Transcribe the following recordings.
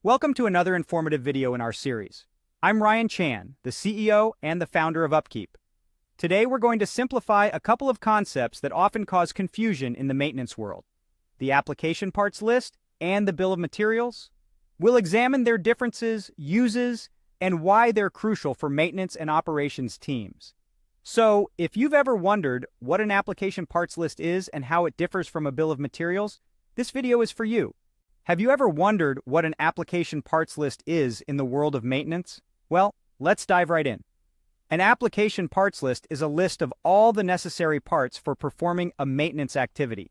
Welcome to another informative video in our series. I'm Ryan Chan, the CEO and the founder of UpKeep. Today we're going to simplify a couple of concepts that often cause confusion in the maintenance world: the application parts list and the bill of materials. We'll examine their differences, uses, and why they're crucial for maintenance and operations teams. So, if you've ever wondered what an application parts list is and how it differs from a bill of materials, this video is for you. Have you ever wondered what an application parts list is in the world of maintenance? Well, let's dive right in. An application parts list is a list of all the necessary parts for performing a maintenance activity.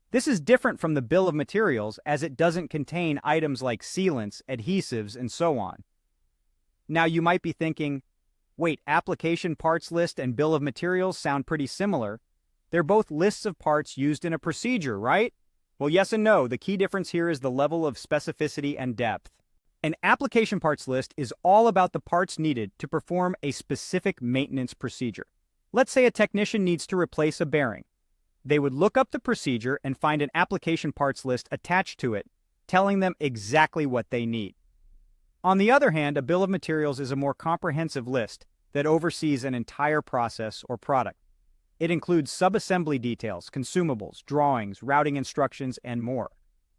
This is different from the bill of materials as it doesn't contain items like sealants, adhesives, and so on. Now you might be thinking, wait, application parts list and bill of materials sound pretty similar. They're both lists of parts used in a procedure, right? Well, yes and no. The key difference here is the level of specificity and depth. An application parts list is all about the parts needed to perform a specific maintenance procedure. Let's say a technician needs to replace a bearing. They would look up the procedure and find an application parts list attached to it, telling them exactly what they need. On the other hand, a bill of materials is a more comprehensive list that oversees an entire process or product. It includes sub-assembly details, consumables, drawings, routing instructions, and more.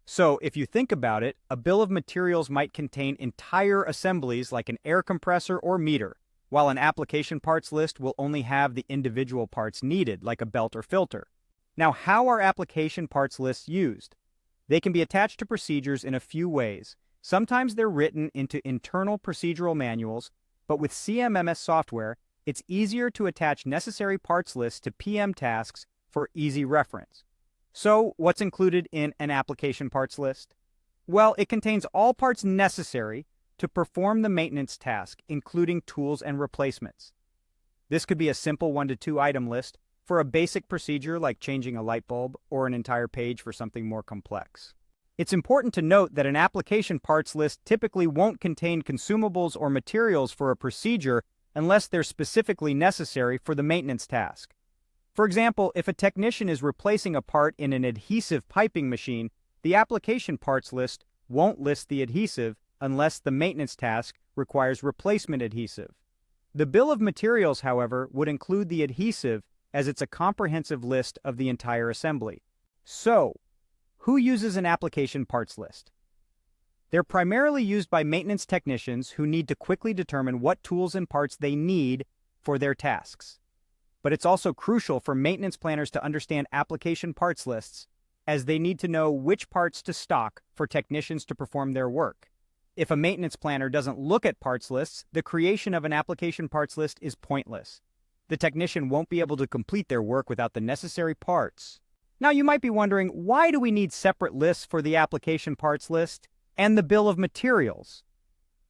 So, if you think about it, a bill of materials might contain entire assemblies like an air compressor or meter, while an application parts list will only have the individual parts needed, like a belt or filter. Now, how are application parts lists used? They can be attached to procedures in a few ways. Sometimes they're written into internal procedural manuals, but with CMMS software, it's easier to attach necessary parts lists to PM tasks for easy reference. So, what's included in an application parts list? Well, it contains all parts necessary to perform the maintenance task, including tools and replacements. This could be a simple 1 to 2 item list for a basic procedure like changing a light bulb, or an entire page for something more complex. It's important to note that an application parts list typically won't contain consumables or materials for a procedure unless they're specifically necessary for the maintenance task. For example, if a technician is replacing a part in an adhesive piping machine, the application parts list won't list the adhesive unless the maintenance task requires replacement adhesive. The bill of materials, however, would include the adhesive as it's a comprehensive list of the entire assembly. So, who uses an application parts list? They're primarily used by maintenance technicians who need to quickly determine what tools and parts they need for their tasks. But it's also crucial for maintenance planners to understand application parts lists, as they need to know which parts to stock for technicians to perform their work. If a maintenance planner doesn't look at parts lists, the creation of an application parts list is pointless. The technician won't be able to complete their work without the necessary parts. Now you might be wondering, why do we need separate lists for the application parts list and the bill of materials?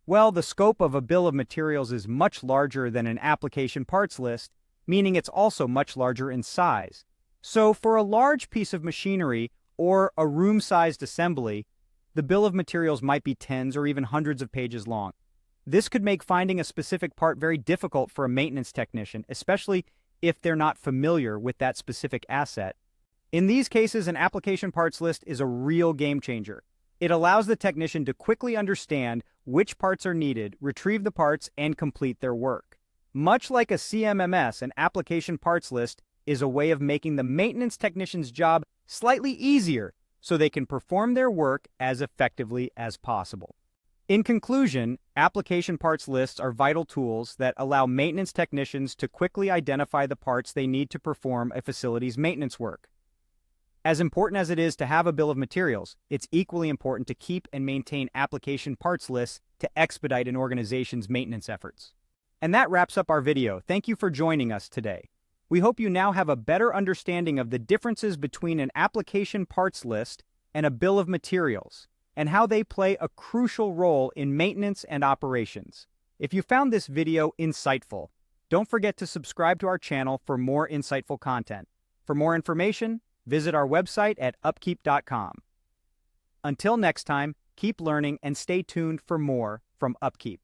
Well, the scope of a bill of materials is much larger than an application parts list, meaning it's also much larger in size. So for a large piece of machinery or a room-sized assembly, the bill of materials might be tens or even hundreds of pages long. This could make finding a specific part very difficult for a maintenance technician, especially if they're not familiar with that specific asset. In these cases, an application parts list is a real game changer. It allows the technician to quickly understand which parts are needed, retrieve the parts, and complete their work. Much like a CMMS, an application parts list is a way of making the maintenance technician's job slightly easier so they can perform their work as effectively as possible. In conclusion, application parts lists are vital tools that allow maintenance technicians to quickly identify the parts they need to perform a facility's maintenance work. As important as it is to have a bill of materials, it's equally important to keep and maintain application parts lists to expedite an organization's maintenance efforts. And that wraps up our video. Thank you for joining us today. We hope you now have a better understanding of the differences between an application parts list and a bill of materials, and how they play a crucial role in maintenance and operations. If you found this video insightful, don't forget to subscribe to our channel for more insightful content. For more information, visit our website at upkeep.com. Until next time, keep learning and stay tuned for more from UpKeep.